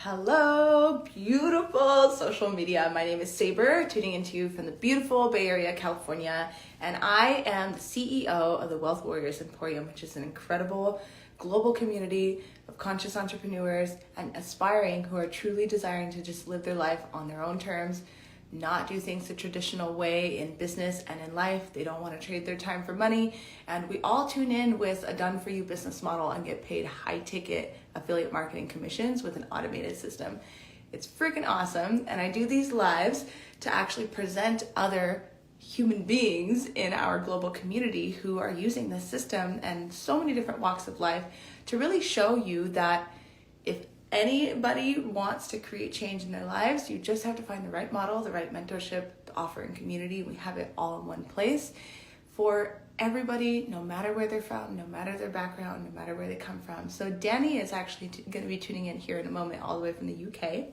Hello, beautiful social media. My name is Saber, tuning into you from the beautiful Bay Area, California, and I am the CEO of the Wealth Warriors Emporium, which is an incredible global community of conscious entrepreneurs and aspiring who are truly desiring to just live their life on their own terms, not do things the traditional way in business and in life. They don't want to trade their time for money. And we all tune in with a done-for-you business model and get paid high-ticket affiliate marketing commissions with an automated system. It's freaking awesome. And I do these lives to actually present other human beings in our global community who are using this system and so many different walks of life to really show you that if anybody wants to create change in their lives, you just have to find the right model, the right mentorship, the offering community. We have it all in one place for everybody, no matter where they're from, no matter their background, no matter where they come from. So Dani is actually going to be tuning in here in a moment, all the way from the UK.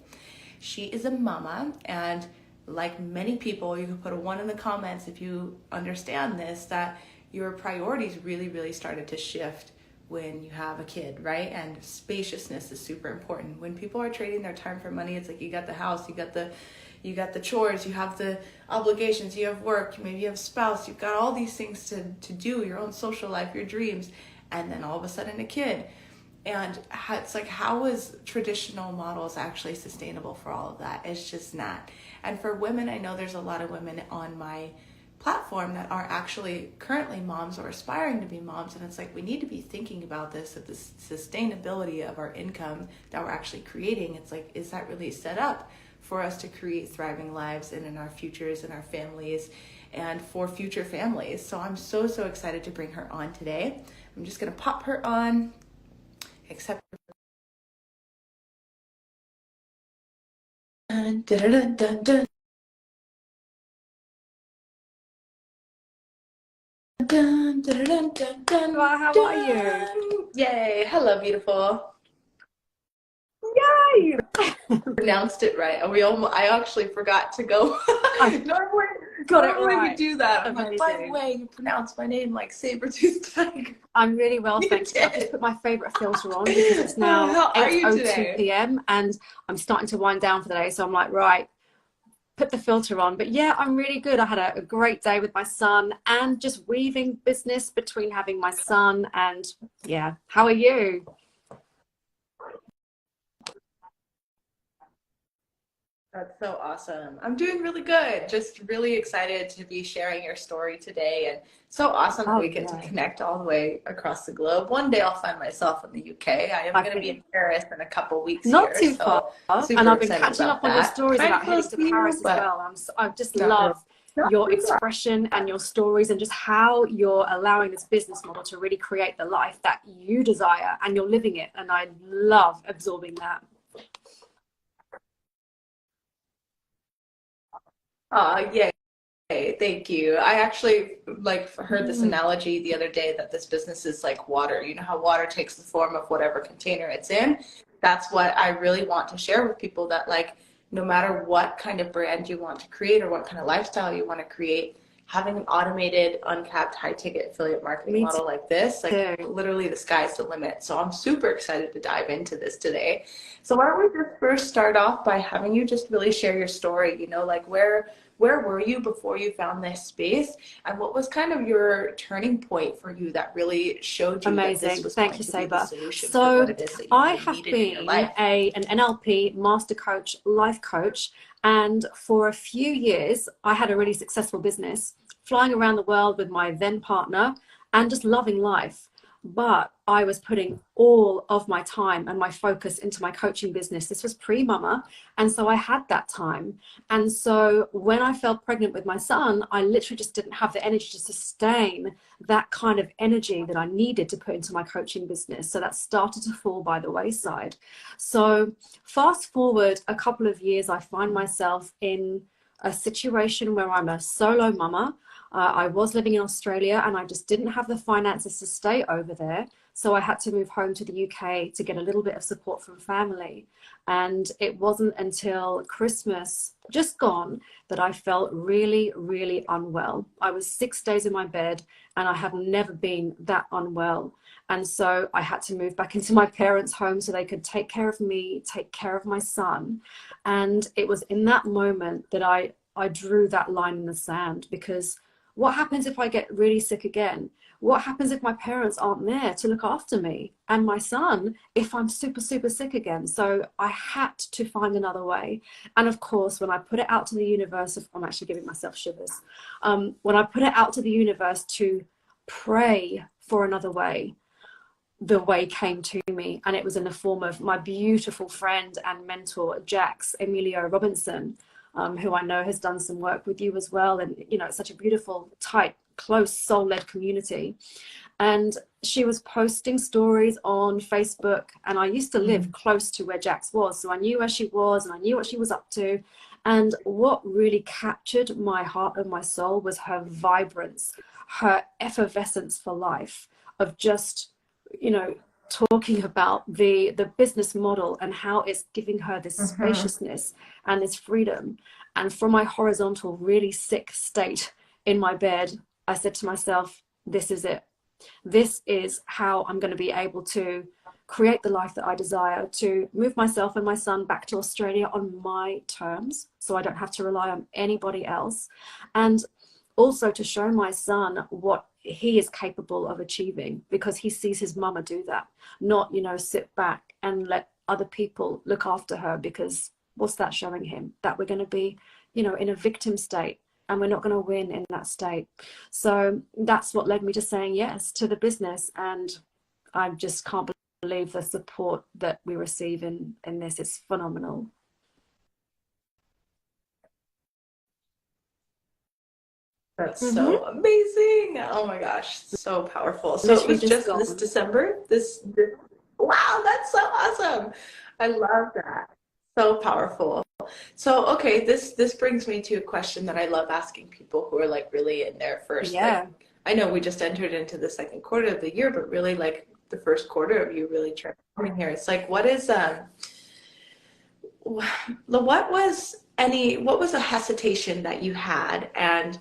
She is a mama, and like many people, you can put a 1 in the comments if you understand this, that your priorities really started to shift when you have a kid, right? And spaciousness is super important. When people are trading their time for money, it's like you got the house, you got the chores, you have the obligations, you have work, maybe you have a spouse, you've got all these things to do, your own social life, your dreams, and then all of a sudden a kid. And it's like, how is traditional models actually sustainable for all of that? It's just not. And for women, I know there's a lot of women on my platform that are actually currently moms or aspiring to be moms, and it's like we need to be thinking about this, that the sustainability of our income that we're actually creating, it's like, is that really set up for us to create thriving lives and in our futures and our families and for future families? So I'm so excited to bring her on today. I'm just gonna pop her on, accept dun, dun, dun, dun. Dun, dun, dun, dun, dun, Well, how dun. are you? Yay. Hello, beautiful. Yay! Pronounced it right. I actually forgot to go. I normally got it normally we right. do that. I'm like, by the Amazing. way, you pronounce my name like saber-toothed tiger. I'm really well, You thanks. I've just did. put my favorite filter on because it's now How are you 8:02 today? p.m. and I'm starting to wind down for the day. So I'm like, right, put the filter on. But yeah, I'm really good. I had a great day with my son and just weaving business between having my son and yeah. How are you? That's so awesome. I'm doing really good. Just really excited to be sharing your story today. And so awesome that Oh we get to yeah, connect all the way across the globe. One day I'll find myself in the UK. I am I going to be think in Paris in a couple weeks not here. too far. So And super I've been excited catching about up on your that. stories Kind of about heading close to to you, Paris as but well. I just not really. love Not your too far. expression and your stories and just how you're allowing this business model to really create the life that you desire and you're living it. And I love absorbing that. Oh, yeah. Thank you. I actually like heard this Mm, analogy the other day that this business is like water. You know how water takes the form of whatever container it's in? That's what I really want to share with people, that like no matter what kind of brand you want to create or what kind of lifestyle you want to create, having an automated, uncapped, high ticket affiliate marketing me model like this, like too. literally the sky's the limit. So I'm super excited to dive into this today. So why don't we just first start off by having you just really share your story, like where were you before you found this space, and what was kind of your turning point for you that really showed you that this Amazing. was Thank going you, to be the Saber. solution for what So it is that you I really have needed in your been life? an NLP master coach, life coach, and for a few years, I had a really successful business, flying around the world with my then partner and just loving life. But I was putting all of my time and my focus into my coaching business. This was pre-mama. And so I had that time. And so when I fell pregnant with my son, I literally just didn't have the energy to sustain that kind of energy that I needed to put into my coaching business. So that started to fall by the wayside. So fast forward a couple of years, I find myself in a situation where I'm a solo mama. I was living in Australia and I just didn't have the finances to stay over there. So I had to move home to the UK to get a little bit of support from family. And it wasn't until Christmas just gone that I felt really, really unwell. I was 6 days in my bed and I have never been that unwell. And so I had to move back into my parents' home so they could take care of me, take care of my son. And it was in that moment that I drew that line in the sand, because what happens if I get really sick again? What happens if my parents aren't there to look after me and my son if I'm super, super sick again? So I had to find another way. And of course, when I put it out to the universe, I'm actually giving myself shivers. When I put it out to the universe to pray for another way, the way came to me, and it was in the form of my beautiful friend and mentor, Jax Emilio Robinson, who I know has done some work with you as well. And, you know, it's such a beautiful, tight, close, soul-led community. And she was posting stories on Facebook, and I used to live close to where Jax was. So I knew where she was and I knew what she was up to. And what really captured my heart and my soul was her vibrance, her effervescence for life, of just, you know, talking about the business model and how it's giving her this spaciousness and this freedom. And from my horizontal, really sick state in my bed, I said to myself, this is it. This is how I'm going to be able to create the life that I desire, to move myself and my son back to Australia on my terms, so I don't have to rely on anybody else. And also to show my son what he is capable of achieving, because he sees his mama do that, not, you know, sit back and let other people look after her, because what's that showing him? That we're going to be, you know, in a victim state, and we're not going to win in that state. So that's what led me to saying yes to the business. And I just can't believe the support that we receive in this. It's phenomenal. That's so amazing. Oh my gosh, so powerful. So it Literally was just just this gone. December? Wow, that's so awesome. I love that. So powerful. So okay, this brings me to a question that I love asking people who are like really in their first, like, Yeah. I know we just entered into the second quarter of the year, but really like the first quarter of you really transforming here. It's like, what was a hesitation that you had, and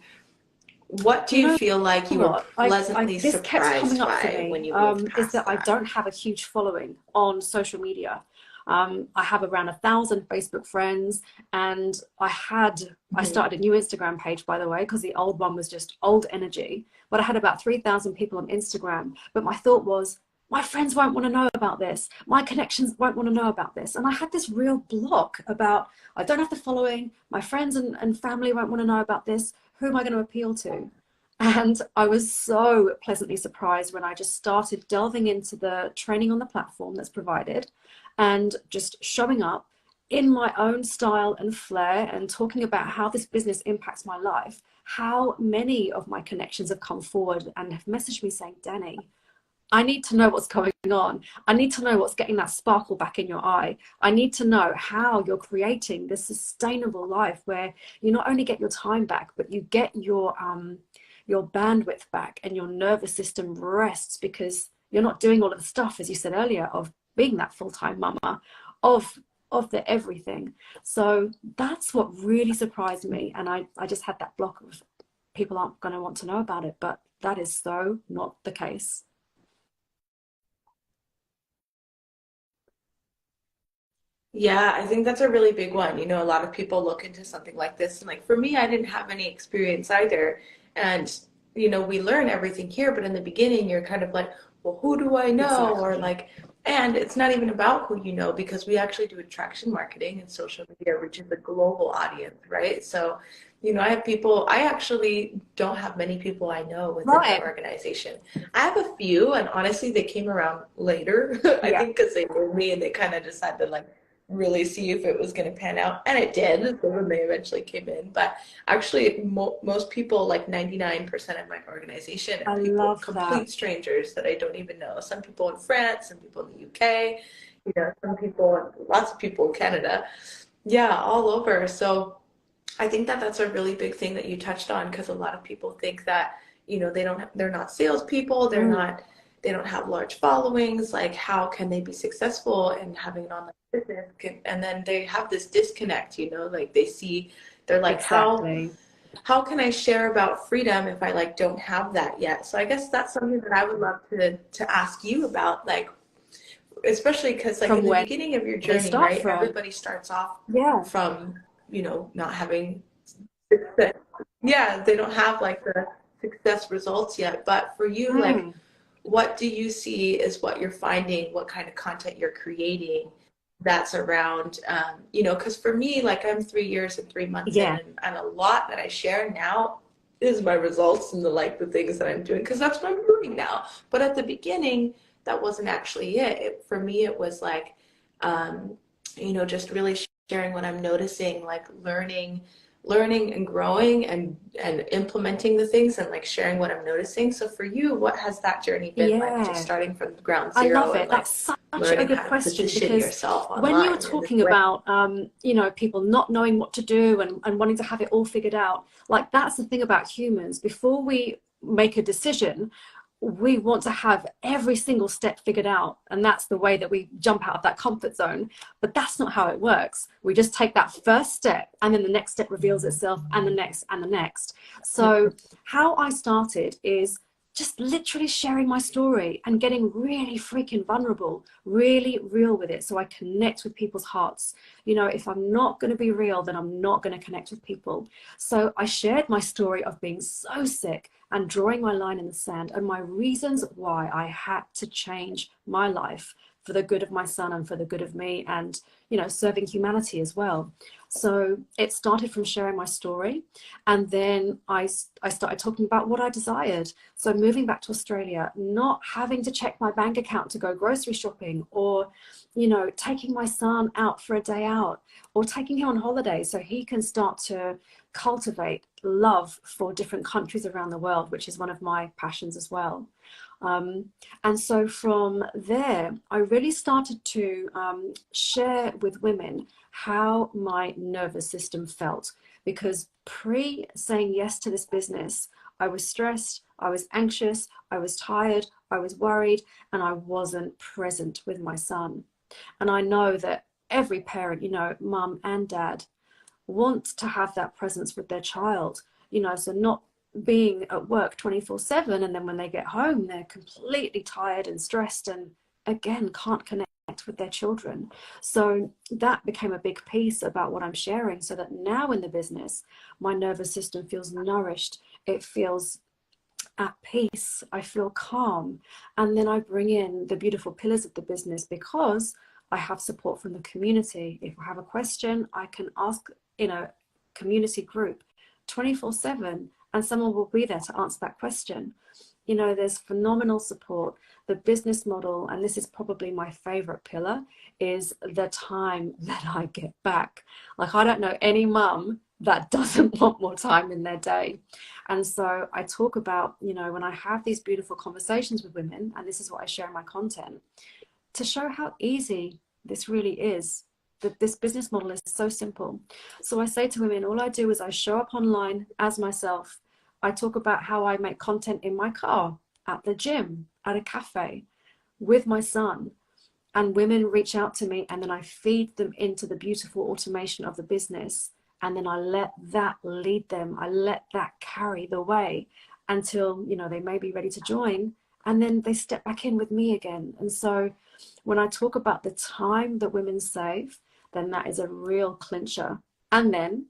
what do Do you you know feel like you were what? pleasantly This kept coming surprised up for by when me, you moved is past that I that? don't have a huge following on social media. I have around 1,000 Facebook friends, and I Mhm. started a new Instagram page, by the way, because the old one was just old energy. But I had about 3,000 people on Instagram. But my thought was, my friends won't want to know about this. My connections won't want to know about this. And I had this real block about, I don't have the following. My friends and family won't want to know about this. Who am I going to appeal to? And I was so pleasantly surprised when I just started delving into the training on the platform that's provided, and just showing up in my own style and flair and talking about how this business impacts my life. How many of my connections have come forward and have messaged me saying, Dani, I need to know what's going on. I need to know what's getting that sparkle back in your eye. I need to know how you're creating this sustainable life where you not only get your time back, but you get your bandwidth back, and your nervous system rests, because you're not doing all of the stuff, as you said earlier, of being that full-time mama, of the everything. So that's what really surprised me. And I just had that block of, people aren't going to want to know about it, but that is so not the case. Yeah, I think that's a really big one. You know, a lot of people look into something like this, and like for me, I didn't have any experience either. And, you know, we learn everything here, but in the beginning, you're kind of like, well, who do I know? Or Exactly. like, and it's not even about who you know, because we actually do attraction marketing and social media reaches a global audience, right? So, you know, I actually don't have many people I know within my Right. organization. I have a few, and honestly, they came around later. I Yeah. think because they knew me and they kind of decided like, really see if it was going to pan out. And it did when they eventually came in. But actually, most people, like 99% of my organization, are I people, love that. complete strangers that I don't even know. Some people in France, some people in the UK, you know, some people, lots of people in Canada. Yeah, all over. So I think that that's a really big thing that you touched on, because a lot of people think that, you know, they're not salespeople, they're Mm. not, they don't have large followings. Like, how can they be successful in having an online business? And then they have this disconnect, you know, like they see, they're like, Exactly. how can I share about freedom if I like don't have that yet? So I guess that's something that I would love to ask you about, like, especially because like From in the where beginning of your they journey, start right? from. Everybody starts off Yeah. from, you know, not having success. Yeah, they don't have like the success results yet. But for you, like, Mm. what do you see is what you're finding, what kind of content you're creating that's around, you know, because for me, like, I'm 3 years and 3 months in, Yeah. and a lot that I share now is my results and the like the things that I'm doing because that's what I'm doing now. But at the beginning, that wasn't actually for me, it was like, um, you know, just really sharing what I'm noticing, like learning and growing and implementing the things and like sharing what I'm noticing. So for you, what has that journey been like, just Yeah. starting from ground I zero love and it. like That's such a learning good how to question, position because yourself when you were online in this talking way? about, you know, people not knowing what to do and wanting to have it all figured out, like that's the thing about humans. Before we make a decision, we want to have every single step figured out. And that's the way that we jump out of that comfort zone. But that's not how it works. We just take that first step and then the next step reveals itself, and the next and the next. So how I started is just literally sharing my story and getting really freaking vulnerable, really real with it, so I connect with people's hearts. You know, if I'm not going to be real, then I'm not going to connect with people. So I shared my story of being so sick and drawing my line in the sand and my reasons why I had to change my life for the good of my son and for the good of me, and, you know, serving humanity as well. So it started from sharing my story, and then I started talking about what I desired. So moving back to Australia, not having to check my bank account to go grocery shopping, or, you know, taking my son out for a day out, or taking him on holiday so he can start to cultivate love for different countries around the world, which is one of my passions as well. Um, and so from there, I really started to share with women how my nervous system felt, because pre saying yes to this business, I was stressed, I was anxious, I was tired, I was worried, and I wasn't present with my son. And I know that every parent, you know, mum and dad, want to have that presence with their child, you know, so not being at work 24/7, and then when they get home they're completely tired and stressed and again can't connect with their children. So that became a big piece about what I'm sharing, so that now in the business my nervous system feels nourished, it feels at peace, I feel calm. And then I bring in the beautiful pillars of the business, because I have support from the community. If I have a question, I can ask in a community group 24/7, and someone will be there to answer that question. You know, there's phenomenal support. The business model, and this is probably my favorite pillar, is the time that I get back. Like, I don't know any mum that doesn't want more time in their day. And so I talk about, you know, when I have these beautiful conversations with women, and this is what I share in my content, to show how easy this really is, that this business model is so simple. So I say to women, all I do is I show up online as myself. I talk about how I make content in my car, at the gym, at a cafe, with my son. And women reach out to me, and then I feed them into the beautiful automation of the business. And then I let that lead them. I let that carry the way until, you know, they may be ready to join. And then they step back in with me again. And so when I talk about the time that women save, then that is a real clincher. And then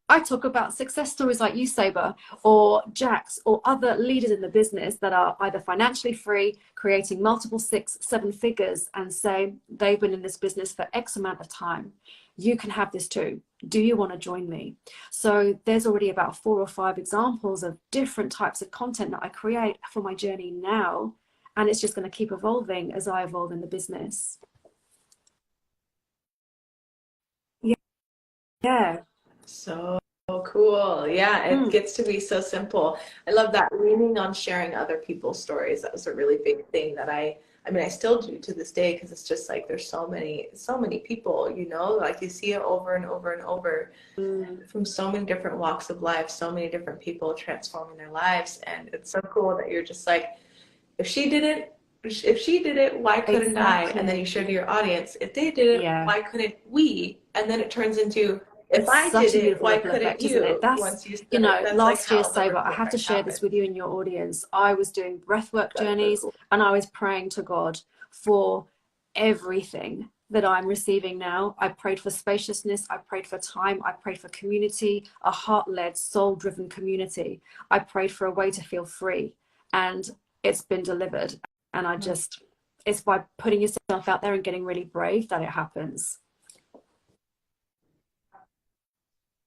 I talk about success stories like you, Saber, or Jax, or other leaders in the business that are either financially free, creating multiple 6, 7 figures, and say they've been in this business for X amount of time. You can have this too. Do you want to join me? So there's already about 4 or 5 examples of different types of content that I create for my journey now. And it's just going to keep evolving as I evolve in the business. Yeah. Yeah. So cool. Yeah, it Mm. gets to be so simple. I love that, leaning on sharing other people's stories. That was a really big thing that I mean, I still do to this day, because it's just like there's so many people, you know, like you see it over and over and over Mm. from so many different walks of life, so many different people transforming their lives. And it's so cool that you're just like, if she did it, if she did it, why couldn't I? And then you Exactly. show to your audience, if they did it, Yeah. why couldn't we? And then it turns into, if It's I such did a it, beautiful why ripple couldn't effect, isn't it? you? That's, Once you you start, know, that's like last year, how the Saber, I ripple have to effect share this happens. with you and your audience. I was doing breathwork That's so journeys cool. and I was praying to God for everything that I'm receiving now. I prayed for spaciousness. I prayed for time. I prayed for community, a heart-led, soul-driven community. I prayed for a way to feel free, and it's been delivered. And I just, it's by putting yourself out there and getting really brave that it happens.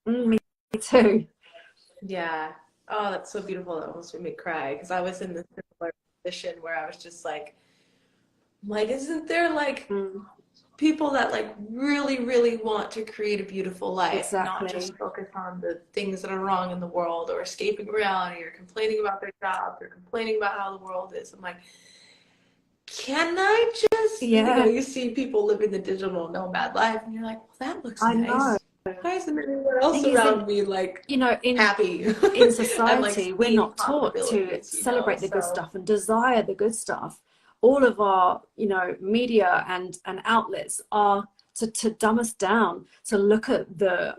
Me too. Yeah. Oh, that's so beautiful. That almost made me cry because I was in this similar position where I was just like, isn't there like Mm, people that like really, really want to create a beautiful life, not just exactly. focus on the things that are wrong in the world or escaping reality or complaining about their jobs or complaining about how the world is. I'm like, can I just, Yeah, you see people living the digital nomad life and you're like, well, that looks I know. nice. Why isn't anyone else Thing is, around me like you know, happy in and like society, we're seeing not taught to possibilities, celebrate the good So stuff and desire the good stuff. All of our, you know, media and outlets are to dumb us down, to look at the,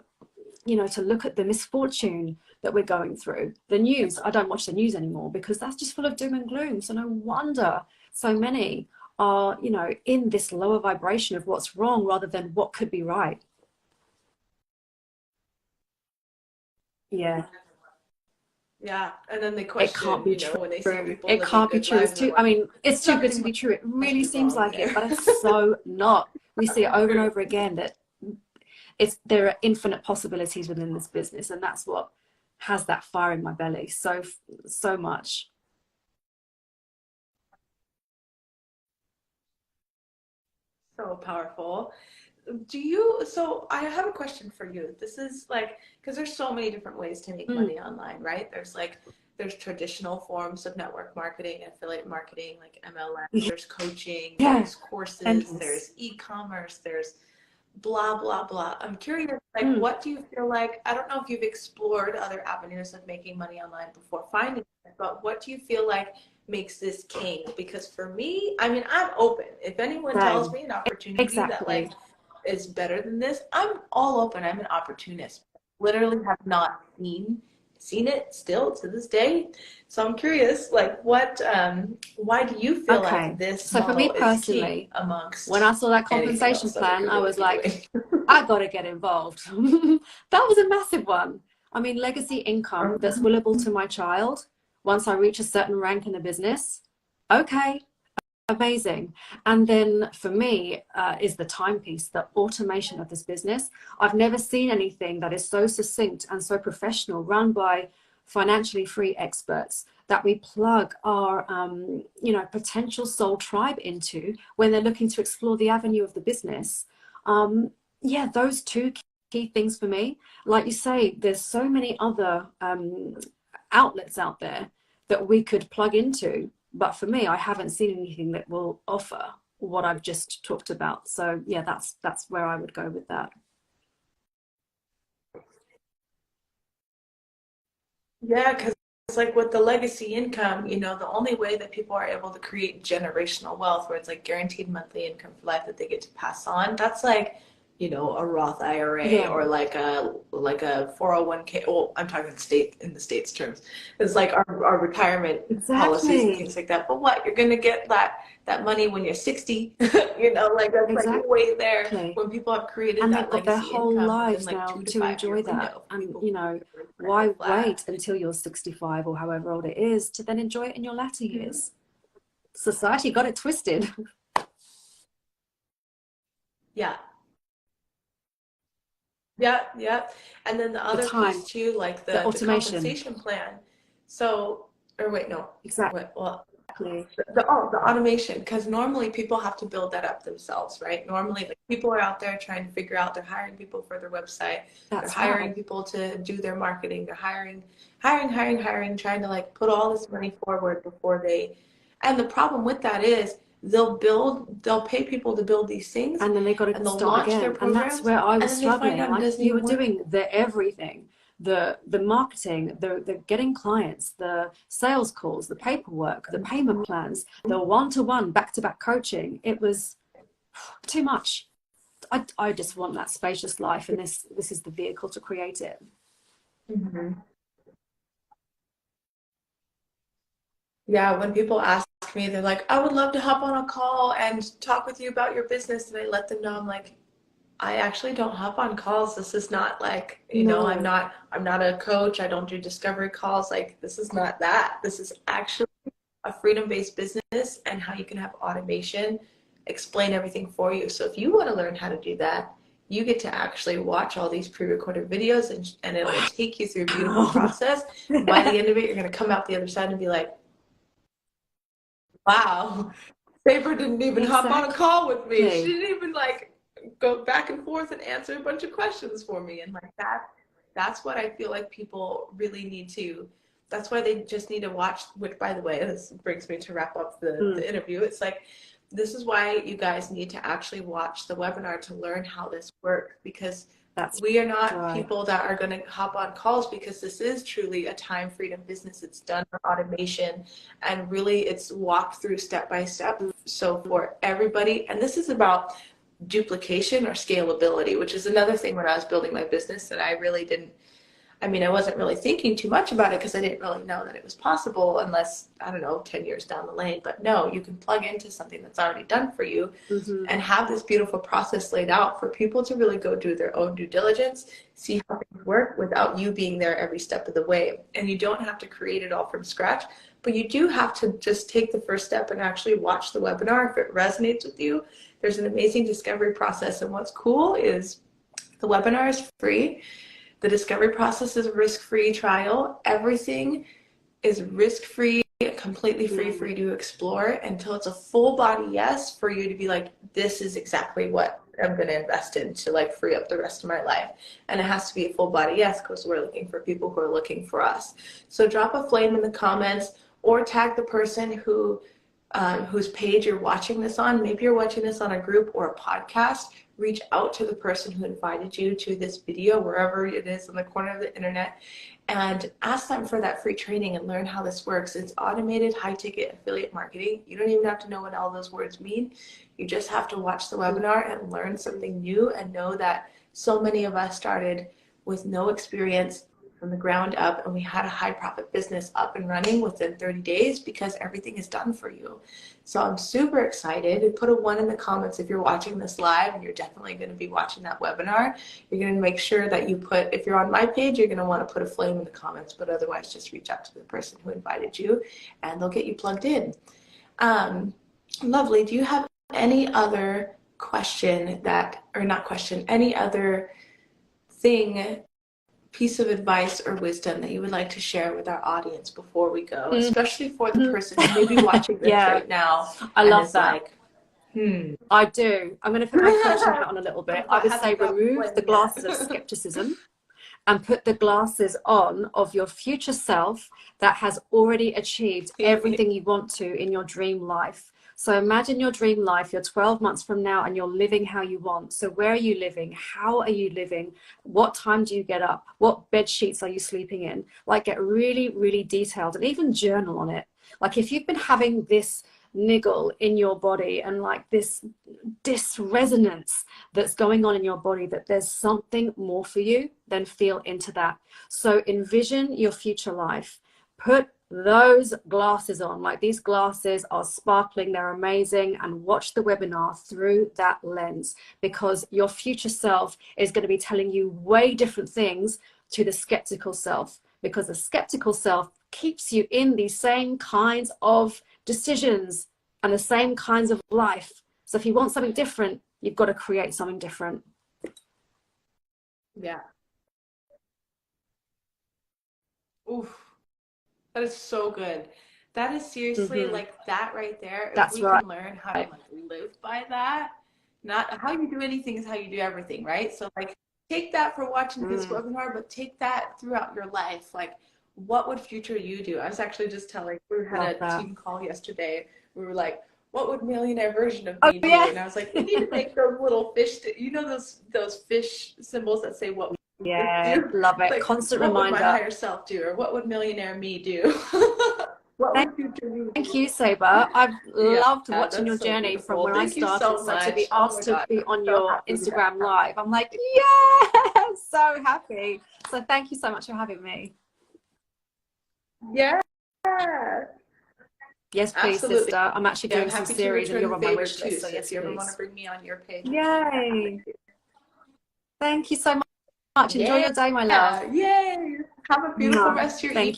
you know, to look at the misfortune that we're going through. The news, I don't watch the news anymore because that's just full of doom and gloom. So no wonder so many are, you know, in this lower vibration of what's wrong rather than what could be right. Yeah. yeah, and then they It can't question, be when they see true. people It living can't be good true. It's lives, they're too, I like, mean, it's too good to something be true. It must really be seems wrong like it, there. but it's so not. We see it over and over again that it's there are infinite possibilities within this business, and that's what has that fire in my belly so much. So powerful. So I have a question for you. This is like, because there's so many different ways to make Mm. money online, right? There's traditional forms of network marketing, affiliate marketing, like MLM, there's coaching, Yeah, there's courses, endless. there's e-commerce, there's blah, blah, blah. I'm curious, like, Mm. what do you feel like? I don't know if you've explored other avenues of making money online before finding it, but what do you feel like makes this king? Because for me, I mean, I'm open. If anyone tells Same. me an opportunity that like Exactly. is better than this, I'm all open. I'm an opportunist. Literally have not seen it still to this day. So I'm curious, like why do you feel like Okay. this So for me model is king personally, when I amongst saw that anything compensation else that we plan, could I really was be like, doing? I got to get involved. That was a massive one. I mean, legacy income that's willable to my child once I reach a certain rank in the business. Okay, amazing. And then for me is the timepiece, the automation of this business. I've never seen anything that is so succinct and so professional, run by financially free experts that we plug our you know, potential soul tribe into when they're looking to explore the avenue of the business. Yeah, those two key things for me. Like you say, there's so many other outlets out there that we could plug into, but for me, I haven't seen anything that will offer what I've just talked about. So yeah, that's where I would go with that. Yeah, because it's like with the legacy income, the only way that people are able to create generational wealth, where it's like guaranteed monthly income for life that they get to pass on, that's like, a Roth IRA Yeah, or like a 401k. Well, I'm talking in the states terms. It's like our retirement policies and things exactly, like that. But what you're gonna get that money when you're 60, like that's like way there exactly. when people have created And they've that got their legacy whole income within lives like now two to to five year enjoy that. window for And, people you who know, rent their why flat. wait until you're 65 or however old it is to then enjoy it in your latter Mhm. years? Society got it twisted. Yeah. Yeah, yeah. And then the The other piece time, too, like the the automation. compensation plan. So, or wait, no. Exactly. What? Well, the automation, because normally people have to build that up themselves, right? Normally, like people are out there trying to figure out, they're hiring people for their website, they're That's hiring right. people to do their marketing, they're hiring, trying to like put all this money forward before they. And the problem with that is they'll pay people to build these things, And then they got and to they'll start launch their again. And that's programs, where I and was then they find struggling. out it Like doesn't you were even work. doing the everything. the marketing, the getting clients, the sales calls, the paperwork, the payment plans, the one-to-one, back-to-back coaching. It was too much. I just want that spacious life, and this is the vehicle to create it. Mhm. Yeah, when people ask me, they're like, I would love to hop on a call and talk with you about your business. And I let them know, I'm like, I actually don't hop on calls. This is not like, No. I'm not a coach. I don't do discovery calls. Like, this is not that. This is actually a freedom-based business and how you can have automation explain everything for you. So if you want to learn how to do that, you get to actually watch all these pre-recorded videos, and it will take you through a beautiful process. And by the end of it, you're going to come out the other side and be like, wow, Saber didn't even hop on a call with me. She didn't even like go back and forth and answer a bunch of questions for me. And like that's what I feel like people really need to, that's why they just need to watch, which by the way, this brings me to wrap up the interview. It's like, this is why you guys need to actually watch the webinar to learn how this works, because we are not people that are going to hop on calls, because this is truly a time freedom business. It's done for automation, and really it's walked through step by step. So for everybody, and this is about duplication or scalability, which is another thing when I was building my business that I really didn't, I mean, I wasn't really thinking too much about it because I didn't really know that it was possible unless, I don't know, 10 years down the lane. But no, you can plug into something that's already done for you and have this beautiful process laid out for people to really go do their own due diligence, see how things work without you being there every step of the way. And you don't have to create it all from scratch, but you do have to just take the first step and actually watch the webinar. If it resonates with you, there's an amazing discovery process. And what's cool is the webinar is free. The discovery process is a risk-free trial. Everything is risk-free, completely free for you to explore until it's a full body yes for you to be like, this is exactly what I'm going to invest in to like free up the rest of my life. And it has to be a full body yes, because we're looking for people who are looking for us. So drop a flame in the comments or tag the person whose page you're watching this on. Maybe you're watching this on a group or a podcast. Reach out to the person who invited you to this video, wherever it is on the corner of the internet, and ask them for that free training and learn how this works. It's automated high-ticket affiliate marketing. You don't even have to know what all those words mean. You just have to watch the webinar and learn something new, and know that so many of us started with no experience from the ground up, and we had a high profit business up and running within 30 days because everything is done for you. So I'm super excited. Put a 1 in the comments if you're watching this live, and you're definitely going to be watching that webinar. You're going to make sure that you put, if you're on my page, you're going to want to put a flame in the comments, but otherwise just reach out to the person who invited you and they'll get you plugged in. Lovely. Do you have any other question that, or not question, any other thing, piece of advice or wisdom that you would like to share with our audience before we go, especially for the person who may be watching this right now? I love that. Like, I do. I'm going to put my coaching hat on a little bit. I would say remove the glasses of skepticism and put the glasses on of your future self that has already achieved everything you want to in your dream life. So imagine your dream life, you're 12 months from now and you're living how you want. So where are you living? How are you living? What time do you get up? What bed sheets are you sleeping in? Like, get really, really detailed, and even journal on it. Like, if you've been having this niggle in your body and like this dysresonance that's going on in your body, that there's something more for you, then feel into that. So envision your future life. Put those glasses on. Like, these glasses are sparkling, they're amazing, and watch the webinar through that lens, because your future self is going to be telling you way different things to the skeptical self, because the skeptical self keeps you in these same kinds of decisions and the same kinds of life. So if you want something different, you've got to create something different. Yeah. Oof. That is so good. That is seriously like that right there. If we can learn how to like live by that, not how you do anything is how you do everything, right? So like, take that for watching this webinar, but take that throughout your life. Like, what would future you do? I was actually just telling, we had a team call yesterday. We were like, what would millionaire version of me do? And I was like, we need to make those little fish, you know, those fish symbols that say what Yeah, do? love it. Like, Constant what would my reminder. higher self do, or what would millionaire me do? What Thank, would future me thank do? you, Saber. I've Yeah, loved watching your that's so journey from beautiful. when I Thank you started. so So to be much. Oh my asked to God, be I'm on so your happy to Instagram have live, I'm like, yeah, so happy. So thank you so much for having me. you. Yeah, Yes, please, absolutely. sister. I'm actually Yeah, I'm doing some happy to series and return you're the on my favor wish too. list. So So if yes, you ever want to please. bring me on your page, Yay. Thank you so much. Enjoy yeah, your day, my love. yay. Have a beautiful Mwah. rest of your Thank evening.